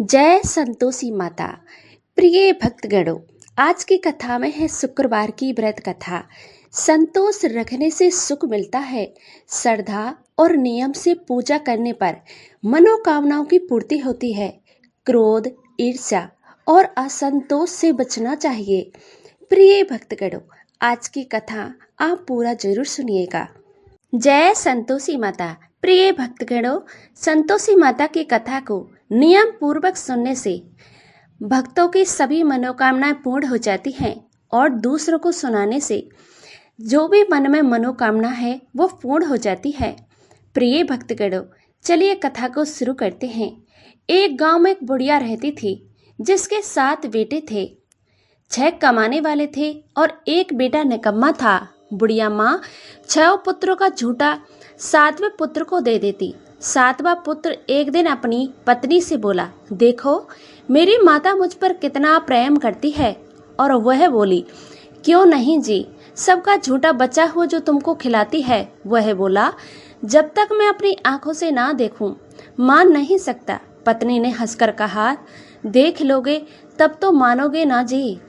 जय संतोषी माता। प्रिय भक्तगणों, आज की कथा में है शुक्रवार की व्रत कथा। संतोष रखने से सुख मिलता है। श्रद्धा और नियम से पूजा करने पर मनोकामनाओं की पूर्ति होती है। क्रोध, ईर्ष्या और असंतोष से बचना चाहिए। प्रिय भक्तगणों, आज की कथा आप पूरा जरूर सुनिएगा। जय संतोषी माता। प्रिय भक्तगणों, संतोषी माता की कथा को नियम पूर्वक सुनने से भक्तों की सभी मनोकामनाएं पूर्ण हो जाती हैं और दूसरों को सुनाने से जो भी मन में मनोकामना है वो पूर्ण हो जाती है। प्रिय भक्तगणों, चलिए कथा को शुरू करते हैं। एक गांव में एक बुढ़िया रहती थी जिसके 7 बेटे थे। 6 कमाने वाले थे और एक बेटा निकम्मा था। बुढ़िया माँ 6 पुत्रों का झूठा 7वें पुत्र को दे देती। 7वां पुत्र एक दिन अपनी पत्नी से बोला, देखो मेरी माता मुझ पर कितना प्रेम करती है। और वह बोली, क्यों नहीं जी, सबका झूठा बच्चा हो जो तुमको खिलाती है। वह बोला, जब तक मैं अपनी आंखों से ना देखूं मान नहीं सकता। पत्नी ने हंसकर कहा, देख लोगे तब तो मानोगे ना जी।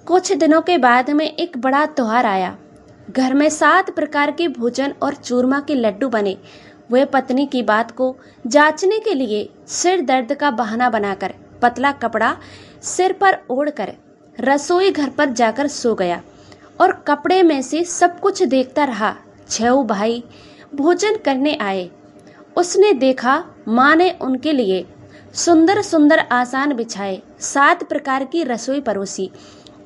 कुछ दिनों के बाद में एक बड़ा त्योहार आया। घर में 7 प्रकार के भोजन और चूरमा के लड्डू बने। वह पत्नी की बात को जांचने के लिए सिर दर्द का बहाना बनाकर पतला कपड़ा सिर पर ओढ़कर रसोई घर पर जाकर सो गया और कपड़े में से सब कुछ देखता रहा। 6 भाई भोजन करने आए। उसने देखा माँ ने उनके लिए सुंदर सुंदर आसान बिछाए, 7 प्रकार की रसोई परोसी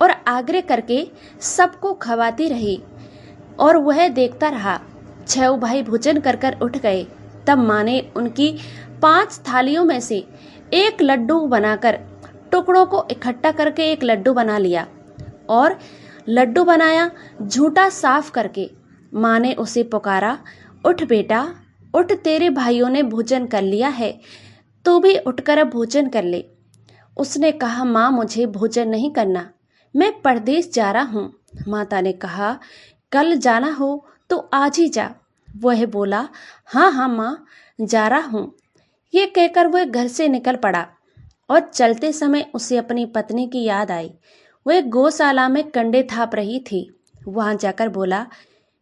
और आग्रह करके सबको खवाती रही और वह देखता रहा। 6 भाई भोजन कर कर उठ गए। तब माँ ने उनकी 5 थालियों में से एक लड्डू बनाकर टुकड़ों को इकट्ठा करके एक लड्डू बना लिया और लड्डू बनाया झूठा साफ करके। माँ ने उसे पुकारा, उठ बेटा उठ, तेरे भाइयों ने भोजन कर लिया है, तू भी उठकर भोजन कर ले। उसने कहा, माँ मुझे भोजन नहीं करना, मैं परदेश जा रहा हूँ। माता ने कहा, कल जाना हो तो आज ही जा। वह बोला, हाँ हाँ माँ जा रहा हूँ। ये कहकर वह घर से निकल पड़ा और चलते समय उसे अपनी पत्नी की याद आई। वह गौशाला में कंडे थाप रही थी। वहां जाकर बोला,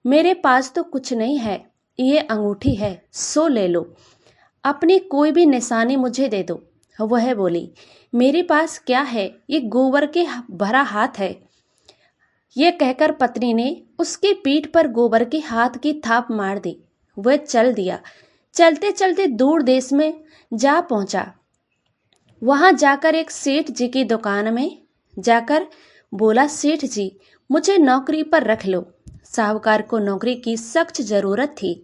मेरे पास तो कुछ नहीं है, ये अंगूठी है, सो ले लो, अपनी कोई भी निशानी मुझे दे दो। वह बोली, मेरे पास क्या है, ये गोबर के भरा हाथ है। ये कहकर पत्नी ने उसकी पीठ पर गोबर के हाथ की थाप मार दी। वह चल दिया। चलते चलते दूर देश में जा पहुंचा। वहां जाकर एक सेठ जी की दुकान में जाकर बोला, सेठ जी मुझे नौकरी पर रख लो। साहूकार को नौकरी की सख्त जरूरत थी।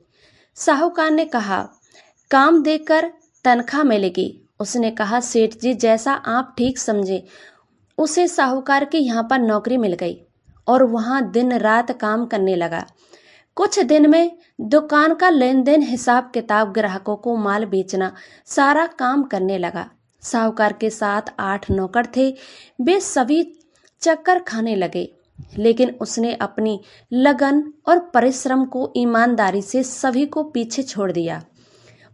साहूकार ने कहा, काम देकर तनख्वाह मिलेगी। उसने कहा, सेठ जी जैसा आप ठीक समझे। उसे साहूकार के यहाँ पर नौकरी मिल गई और वहां दिन रात काम करने लगा। कुछ दिन में दुकान का लेन देन, हिसाब किताब, ग्राहकों को माल बेचना, सारा काम करने लगा। साहूकार के 7-8 नौकर थे। वे सभी चक्कर खाने लगे, लेकिन उसने अपनी लगन और परिश्रम को ईमानदारी से सभी को पीछे छोड़ दिया।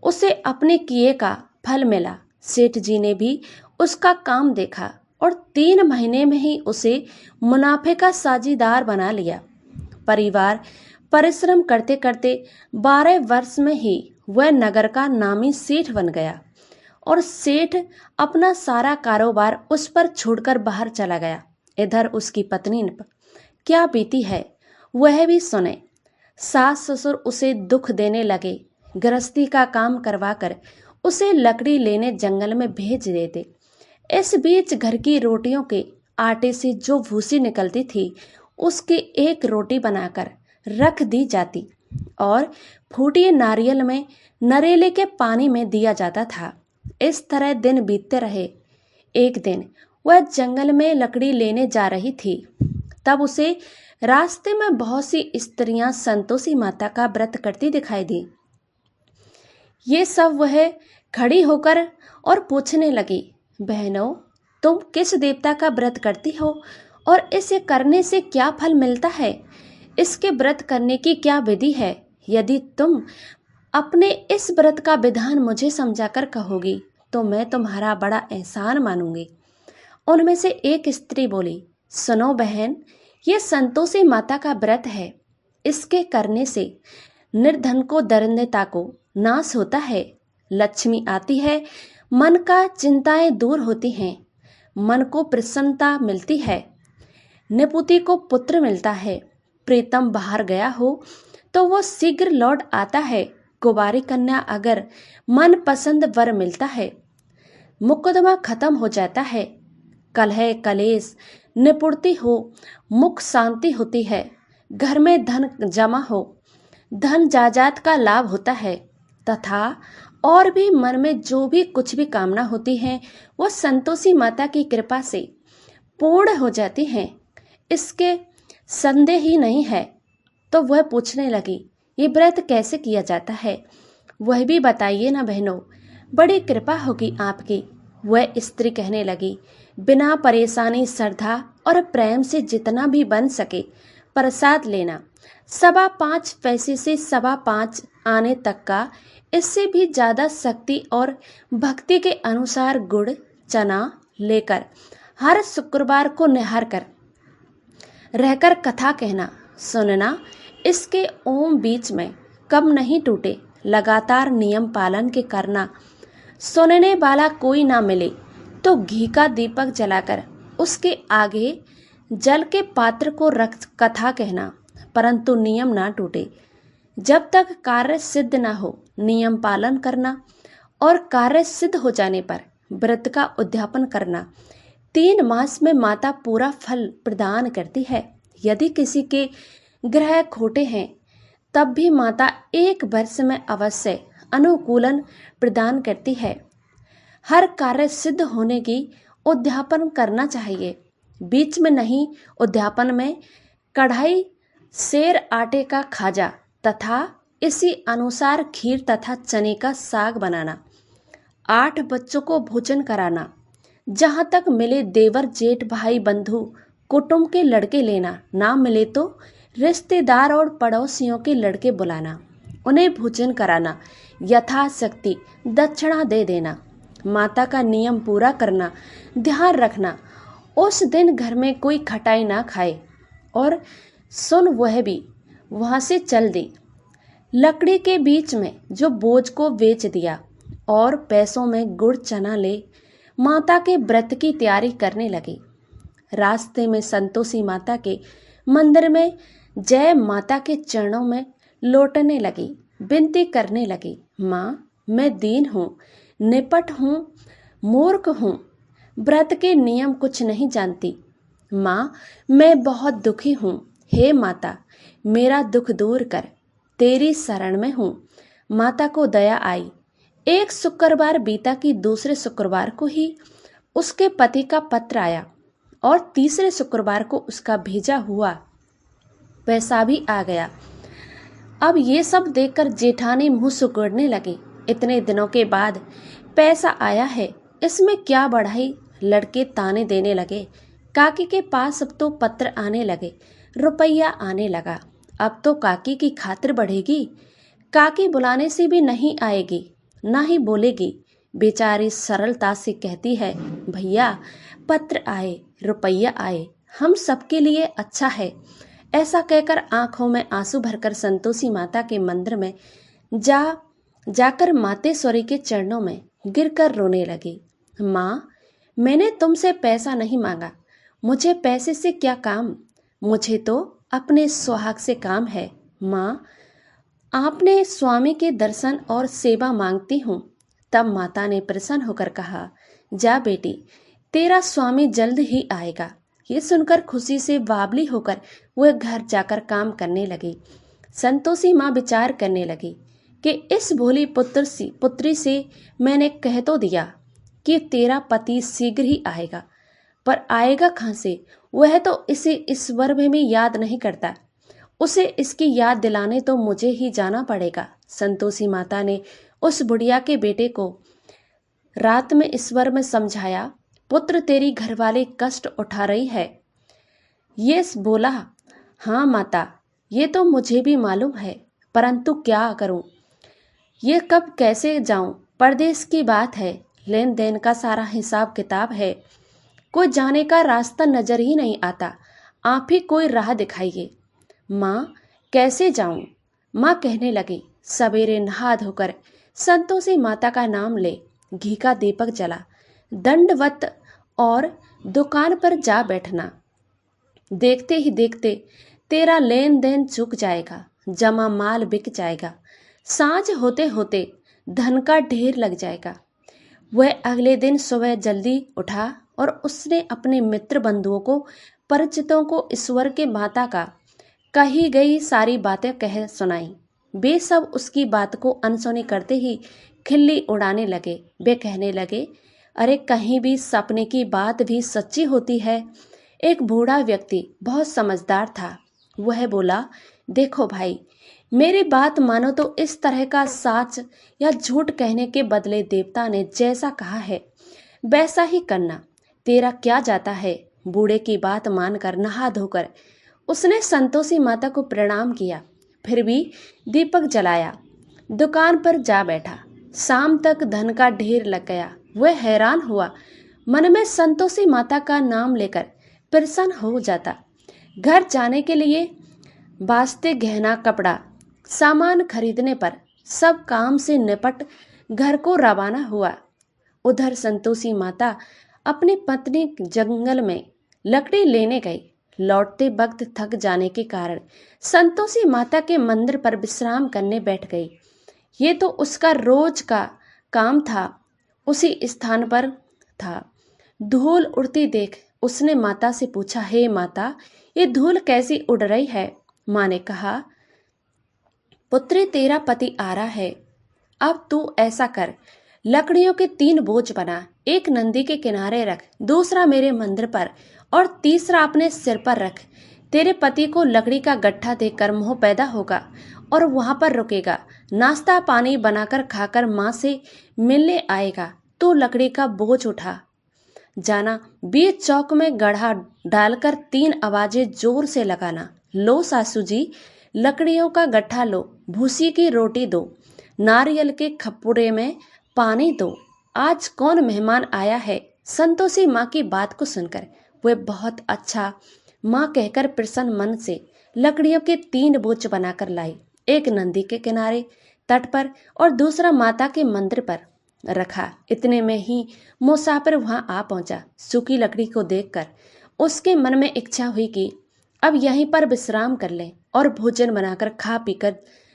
उसे अपने किए का फल मिला। सेठ जी ने भी उसका काम देखा और 3 महीने में ही उसे मुनाफे का साझीदार बना लिया। परिवार परिश्रम करते करते 12 वर्ष में ही वह नगर का नामी सेठ बन गया और सेठ अपना सारा कारोबार उस पर छोड़कर बाहर चला गया। इधर उसकी पत्नी पर क्या बीती है वह भी सुने। सास ससुर उसे दुख देने लगे। गृहस्थी का काम करवाकर उसे लकड़ी लेने जंगल में भेज देते। इस बीच घर की रोटियों के आटे से जो भूसी निकलती थी उसकी एक रोटी बनाकर रख दी जाती और फूटे नारियल में नरेले के पानी में दिया जाता था। इस तरह दिन बीतते रहे। एक दिन वह जंगल में लकड़ी लेने जा रही थी। तब उसे रास्ते में बहुत सी स्त्रियां संतोषी माता का व्रत करती दिखाई दी। ये सब वह खड़ी होकर और पूछने लगी, बहनों तुम किस देवता का व्रत करती हो और इसे करने से क्या फल मिलता है? इसके व्रत करने की क्या विधि है? यदि तुम अपने इस व्रत का विधान मुझे समझाकर कहोगी तो मैं तुम्हारा बड़ा एहसान मानूंगी। उनमें से एक स्त्री बोली, सुनो बहन, ये संतोषी माता का व्रत है। इसके करने से निर्धन को दरिद्रता को नाश होता है, लक्ष्मी आती है, मन का चिंताएं दूर होती हैं, मन को प्रसन्नता मिलती है, निपुति को पुत्र मिलता है, प्रीतम बाहर गया हो तो वो शीघ्र लौट आता है, कुंवारी कन्या अगर मन पसंद वर मिलता है, मुकदमा खत्म हो जाता है, कलह कलेश निपुणती हो, मुख शांति होती है, घर में धन जमा हो, धन जायदाद का लाभ होता है, तथा और भी मन में जो भी कुछ भी कामना होती है वो संतोषी माता की कृपा से पूर्ण हो जाती हैं। इसके संदेह ही नहीं है। तो वह पूछने लगी, ये व्रत कैसे किया जाता है, वह भी बताइए ना बहनों, बड़ी कृपा होगी आपकी। वह स्त्री कहने लगी, बिना परेशानी श्रद्धा और प्रेम से जितना भी बन सके प्रसाद लेना, 5.25 पैसे से 5.25 आने तक का, इससे भी ज़्यादा शक्ति और भक्ति के अनुसार गुड़ चना लेकर हर शुक्रवार को निहार कर रहकर कथा कहना सुनना। इसके ओम बीच में कब नहीं टूटे, लगातार नियम पालन के करना। सुनने वाला कोई ना मिले तो घी का दीपक जलाकर उसके आगे जल के पात्र को रख कथा कहना, परंतु नियम ना टूटे। जब तक कार्य सिद्ध ना हो नियम पालन करना, और कार्य सिद्ध हो जाने पर व्रत का उद्यापन करना। 3 मास में माता पूरा फल प्रदान करती है। यदि किसी के ग्रह खोटे हैं तब भी माता 1 वर्ष में अवश्य अनुकूलन प्रदान करती है। हर कार्य सिद्ध होने की उद्यापन करना चाहिए, बीच में नहीं। उद्यापन में कढ़ाई सेर आटे का खाजा तथा इसी अनुसार खीर तथा चने का साग बनाना। 8 बच्चों को भोजन कराना। जहाँ तक मिले देवर जेठ भाई बंधु कुटुंब के लड़के लेना, ना मिले तो रिश्तेदार और पड़ोसियों के लड़के बुलाना, उन्हें भोजन कराना, यथाशक्ति दक्षिणा दे देना। माता का नियम पूरा करना, ध्यान रखना उस दिन घर में कोई खटाई ना खाए। और सुन, वह भी वहाँ से चल दी। लकड़ी के बीच में जो बोझ को बेच दिया और पैसों में गुड़ चना ले माता के व्रत की तैयारी करने लगी। रास्ते में संतोषी माता के मंदिर में जय माता के चरणों में लौटने लगी, विनती करने लगी, माँ मैं दीन हूँ, निपट हूँ, मूर्ख हूँ, व्रत के नियम कुछ नहीं जानती। माँ मैं बहुत दुखी हूँ, हे माता मेरा दुख दूर कर, तेरी शरण में हूँ। माता को दया आई। एक शुक्रवार बीता कि दूसरे शुक्रवार को ही उसके पति का पत्र आया और तीसरे शुक्रवार को उसका भेजा हुआ पैसा भी आ गया। अब ये सब देखकर जेठानी मुंह सिकुड़ने लगी। इतने दिनों के बाद पैसा आया है, इसमें क्या बढ़ाई। लड़के ताने देने लगे। काकी के पास अब तो पत्र आने लगे, रुपया आने लगा। अब तो काकी की खातिर बढ़ेगी। काकी बुलाने से भी नहीं आएगी, ना ही बोलेगी। बेचारी सरलता से कहती है, भैया पत्र आए, रुपया आए, हम सबके लिए अच्छा है। ऐसा कहकर आंखों में आंसू भरकर संतोषी माता के मंदिर में जाकर मातेश्वरी के चरणों में गिरकर रोने लगी। माँ मैंने तुमसे पैसा नहीं मांगा, मुझे पैसे से क्या काम, मुझे तो अपने सुहाग से काम है। माँ आपने स्वामी के दर्शन और सेवा मांगती हूँ। तब माता ने प्रसन्न होकर कहा, जा बेटी तेरा स्वामी जल्द ही आएगा। ये सुनकर खुशी से बावली होकर वह घर जाकर काम करने लगी। संतोषी माँ विचार करने लगी कि इस भोली पुत्री से मैंने कह तो दिया कि तेरा पति शीघ्र ही आएगा, पर आएगा कहाँ से। वह तो इसे इस वर्ग में याद नहीं करता, उसे इसकी याद दिलाने तो मुझे ही जाना पड़ेगा। संतोषी माता ने उस बुढ़िया के बेटे को रात में ईश्वर में समझाया, पुत्र तेरी घरवाली कष्ट उठा रही है। ये बोला, हाँ माता ये तो मुझे भी मालूम है, परंतु क्या करूं, ये कब कैसे जाऊं, परदेश की बात है, लेन देन का सारा हिसाब किताब है। कोई जाने का रास्ता नजर ही नहीं आता। आप ही कोई राह दिखाइए। माँ, कैसे जाऊं? माँ कहने लगी। सवेरे नहा धोकर संतोषी माता का नाम ले, घी का दीपक जला, दंडवत और दुकान पर जा बैठना। देखते ही देखते तेरा लेन देन चुक जाएगा, जमा माल बिक जाएगा, सांझ होते होते धन का ढेर लग जाएगा। वह अगले दिन सुबह जल्दी उठा और उसने अपने मित्र बंधुओं को, परिचितों को ईश्वर के माता का कही गई सारी बातें कह सुनाई। वे सब उसकी बात को अनसुनी करते ही खिल्ली उड़ाने लगे। वे कहने लगे, अरे कहीं भी सपने की बात भी सच्ची होती है। एक बूढ़ा व्यक्ति बहुत समझदार था। वह बोला, देखो भाई, मेरी बात मानो तो इस तरह का सच या झूठ कहने के बदले देवता ने जैसा कहा है वैसा ही करना। तेरा क्या जाता है। बूढ़े की बात मानकर नहा धोकर उसने संतोषी माता को प्रणाम किया, फिर भी दीपक जलाया, दुकान पर जा बैठा। शाम तक धन का ढेर लग गया। वह हैरान हुआ, मन में संतोषी माता का नाम लेकर प्रसन्न हो जाता। घर जाने के लिए वास्ते गहना कपड़ा सामान खरीदने पर सब काम से निपट घर को रवाना हुआ। उधर संतोषी माता अपनी पत्नी जंगल में लकड़ी लेने गई। लौटते वक्त थक जाने के कारण संतोषी माता के मंदिर पर विश्राम करने बैठ गई। ये तो उसका रोज का काम था, उसी स्थान पर था। धूल उड़ती देख उसने माता से पूछा, हे माता, ये धूल कैसी उड़ रही है? माँ ने कहा, पुत्री, तेरा पति आ रहा है। अब तू ऐसा कर, लकड़ियों के 3 बोझ बना, एक नंदी के किनारे रख, दूसरा मेरे मंदिर पर और तीसरा अपने सिर पर रख। तेरे पति को लकड़ी का गट्ठा देखकर मोह पैदा होगा और वहां पर रुकेगा। नाश्ता पानी बनाकर खाकर माँ से मिलने आएगा। तो लकड़ी का बोझ उठा जाना, बीच चौक में गड्ढा डालकर 3 आवाजें जोर से लगाना, लो सासू जी, लकड़ियों का गट्ठा लो, भूसी की रोटी दो, नारियल के खप्पुरे में पानी दो। आज कौन मेहमान आया है? संतोषी माँ की बात को सुनकर वह बहुत अच्छा माँ कहकर प्रसन्न मन से लकड़ियों के 3 बोझ बनाकर लाई। एक नंदी के किनारे तट पर और दूसरा माता के मंदिर पर रखा। इतने में ही मुसाफिर वहां आ पहुंचा। सूखी लकड़ी को देखकर उसके मन में इच्छा हुई कि अब यहीं पर विश्राम कर लें और भोजन बनाकर खा पीकर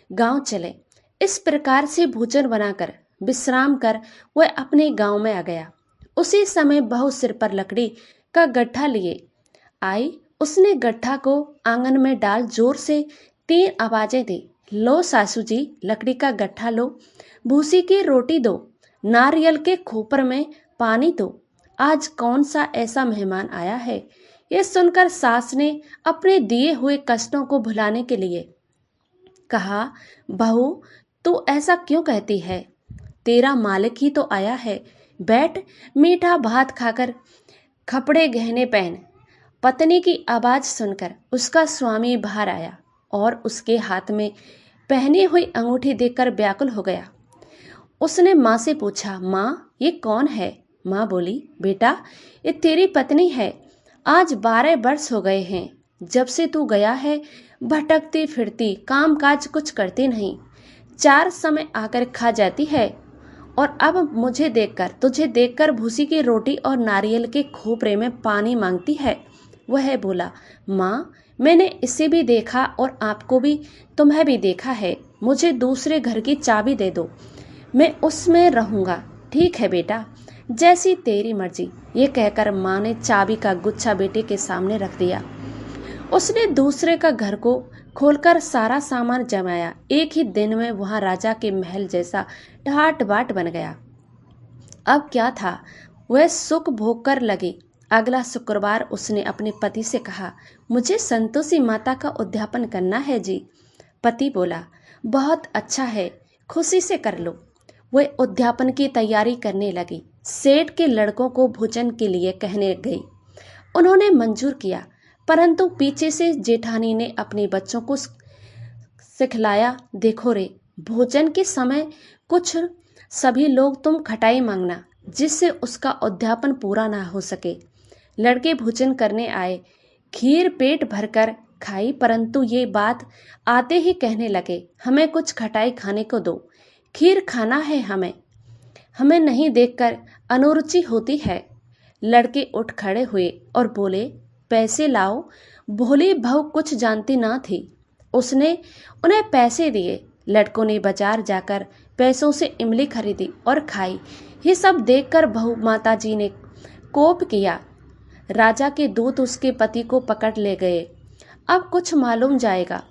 गांव चले। इस प्रकार से भोजन बनाकर विश्राम कर वह अपने गांव में आ गया। उसी समय बहू सिर पर लकड़ी का गट्ठा लिए आई। उसने गट्ठा को आंगन में डाल जोर से 3 आवाजें दी, लो सासू जी, लकड़ी का गट्ठा लो, भूसी की रोटी दो, नारियल के खोपर में पानी दो। आज कौन सा ऐसा मेहमान आया है? यह सुनकर सास ने अपने दिए हुए कष्टों को भुलाने के लिए कहा, बहू, तू ऐसा क्यों कहती है? तेरा मालिक ही तो आया है। बैठ, मीठा भात खाकर कपड़े गहने पहन। पत्नी की आवाज सुनकर उसका स्वामी बाहर आया और उसके हाथ में पहनी हुई अंगूठी देखकर व्याकुल हो गया। उसने माँ से पूछा, माँ, ये कौन है? माँ बोली, बेटा, ये तेरी पत्नी है। आज 12 वर्ष हो गए हैं जब से तू गया है। भटकती फिरती, काम काज कुछ करती नहीं, 4 समय आकर खा जाती है और अब तुझे देखकर भूसी की रोटी और नारियल के खोपरे में पानी मांगती है। वह बोला, माँ, मैंने इसे भी देखा और आपको भी, तुम्हें भी देखा है। मुझे दूसरे घर की चाबी दे दो, मैं उसमें रहूंगा। ठीक है बेटा, जैसी तेरी मर्जी। ये कहकर माँ ने चाबी का गुच्छा बेटे के सामने रख दिया। उसने दूसरे का घर को खोलकर सारा सामान जमाया। एक ही दिन में वहां राजा के महल जैसा ठाट बाट बन गया। अब क्या था, वह सुख भोग कर लगी। अगला शुक्रवार उसने अपने पति से कहा, मुझे संतोषी माता का उद्यापन करना है जी। पति बोला, बहुत अच्छा है, खुशी से कर लो। वह उद्यापन की तैयारी करने लगी। सेठ के लड़कों को भोजन के लिए कहने गई। उन्होंने मंजूर किया, परंतु पीछे से जेठानी ने अपने बच्चों को सिखलाया, देखो रे, भोजन के समय कुछ सभी लोग तुम खटाई मांगना, जिससे उसका अध्यापन पूरा ना हो सके। लड़के भोजन करने आए, खीर पेट भरकर खाई, परंतु ये बात आते ही कहने लगे, हमें कुछ खटाई खाने को दो, खीर खाना है हमें, हमें नहीं देखकर अनुरुचि होती है। लड़के उठ खड़े हुए और बोले, पैसे लाओ। भोली बहू कुछ जानती ना थी, उसने उन्हें पैसे दिए। लड़कों ने बाजार जाकर पैसों से इमली खरीदी और खाई। ये सब देखकर बहू माता जी ने कोप किया। राजा के दूत उसके पति को पकड़ ले गए। अब कुछ मालूम जाएगा।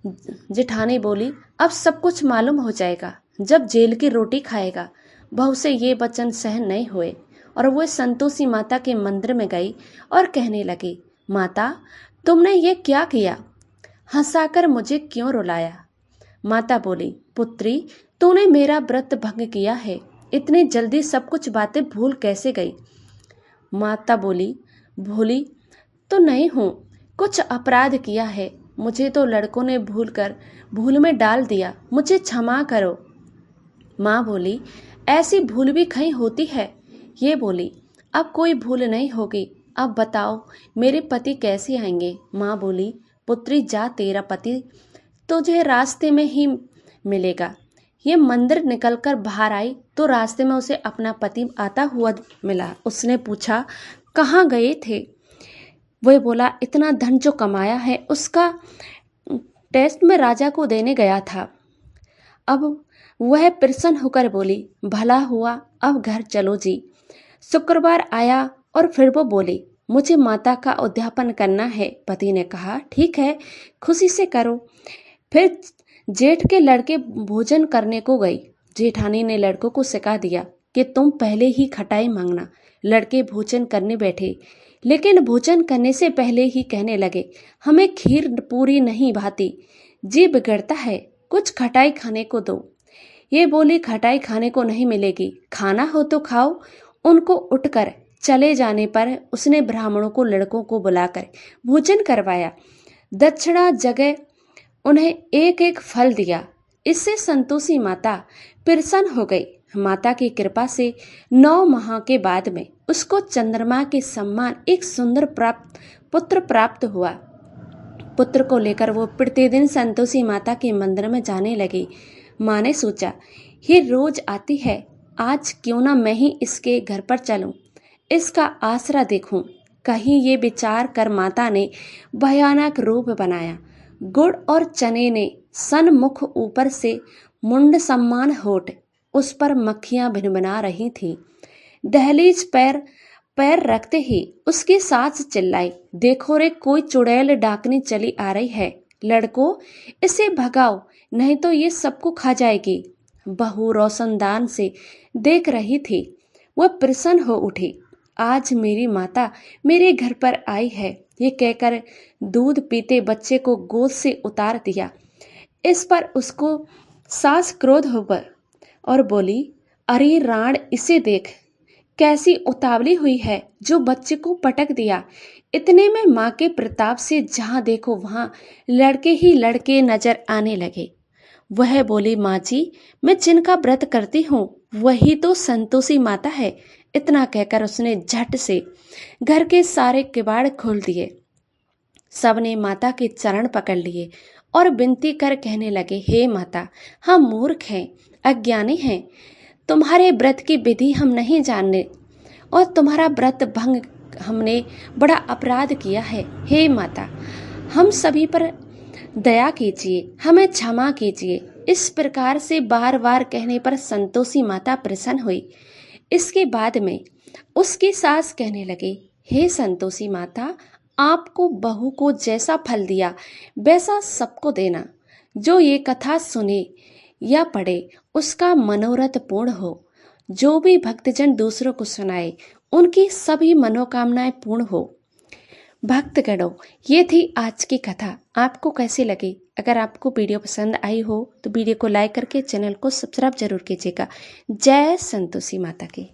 जेठानी बोली, अब सब कुछ मालूम हो जाएगा जब जेल की रोटी खाएगा। बहू से ये वचन सहन नहीं हुए और वह संतोषी माता के मंदिर में गई और कहने लगी, माता तुमने ये क्या किया, हंसाकर मुझे क्यों रुलाया। माता बोली, पुत्री तूने मेरा व्रत भंग किया है, इतनी जल्दी सब कुछ बातें भूल कैसे गई। माता बोली, भूली तो नहीं हूँ, कुछ अपराध किया है, मुझे तो लड़कों ने भूल में डाल दिया, मुझे क्षमा करो। माँ बोली, ऐसी भूल भी कहीं होती है। ये बोली, अब कोई भूल नहीं होगी, अब बताओ मेरे पति कैसे आएंगे। माँ बोली, पुत्री जा, तेरा पति तुझे रास्ते में ही मिलेगा। ये मंदिर निकलकर बाहर आई तो रास्ते में उसे अपना पति आता हुआ मिला। उसने पूछा, कहाँ गए थे। वह बोला, इतना धन जो कमाया है उसका टेस्ट में राजा को देने गया था। अब वह प्रसन्न होकर बोली, भला हुआ, अब घर चलो जी। शुक्रवार आया और फिर वो बोली, मुझे माता का उद्यापन करना है। पति ने कहा, ठीक है, खुशी से करो। फिर जेठ के लड़के भोजन करने को गई। जेठानी ने लड़कों को सिखा दिया कि तुम पहले ही खटाई मांगना। लड़के भोजन करने बैठे, लेकिन भोजन करने से पहले ही कहने लगे, हमें खीर पूरी नहीं भाती, जी बिगड़ता है, कुछ खटाई खाने को दो। ये बोली, खटाई खाने को नहीं मिलेगी, खाना हो तो खाओ। उनको उठकर चले जाने पर उसने ब्राह्मणों को लड़कों को बुलाकर भोजन करवाया। दक्षिणा जगह उन्हें एक एक फल दिया। इससे संतोषी माता प्रसन्न हो गई। माता की कृपा से 9 माह के बाद में उसको चंद्रमा के समान एक सुंदर पुत्र प्राप्त हुआ। पुत्र को लेकर वो प्रतिदिन संतोषी माता के मंदिर में जाने लगी। माँ ने सोचा, ये रोज आती है, आज क्यों ना मैं ही इसके घर पर चलूं, इसका आसरा देखूं। कहीं ये विचार कर माता ने भयानक रूप बनाया। गुड़ और चने ने सन्मुख ऊपर से मुंड सम्मान होठ, उस पर मक्खियां भिनभिना रही थीं। दहलीज पैर रखते ही उसकी सास चिल्लाई, देखो रे, कोई चुड़ैल डाकनी चली आ रही है, लड़को इसे भगाओ, नहीं तो ये सबको खा जाएगी। बहू रोशनदान से देख रही थी। वह प्रसन्न हो उठी, आज मेरी माता मेरे घर पर आई है, ये कहकर दूध पीते बच्चे को गोद से उतार दिया। इस पर उसको सास क्रोध होकर और बोली, अरे राण, इसे देख, कैसी उतावली हुई है, जो बच्चे को पटक दिया। इतने में माँ के प्रताप से जहाँ देखो वहाँ लड़के ही लड़के नजर आने लगे। वह बोली, माँ जी, मैं जिनका व्रत करती हूँ वही तो संतोषी माता है। इतना कहकर उसने झट से घर के सारे किवाड़ खोल दिए। सबने माता के चरण पकड़ लिए और विनती कर कहने लगे, हे माता, हम मूर्ख हैं, अज्ञानी हैं, तुम्हारे व्रत की विधि हम नहीं जानने और तुम्हारा व्रत भंग हमने बड़ा अपराध किया है। हे माता, हम सभी पर दया कीजिए, हमें क्षमा कीजिए। इस प्रकार से बार बार कहने पर संतोषी माता प्रसन्न हुई। इसके बाद में उसकी सास कहने लगी, हे संतोषी माता, आपको बहू को जैसा फल दिया वैसा सबको देना। जो ये कथा सुने या पढ़े उसका मनोरथ पूर्ण हो। जो भी भक्तजन दूसरों को सुनाए उनकी सभी मनोकामनाएं पूर्ण हो। भक्तगणों, ये थी आज की कथा। आपको कैसी लगी? अगर आपको वीडियो पसंद आई हो तो वीडियो को लाइक करके चैनल को सब्सक्राइब जरूर कीजिएगा। जय संतोषी माता की।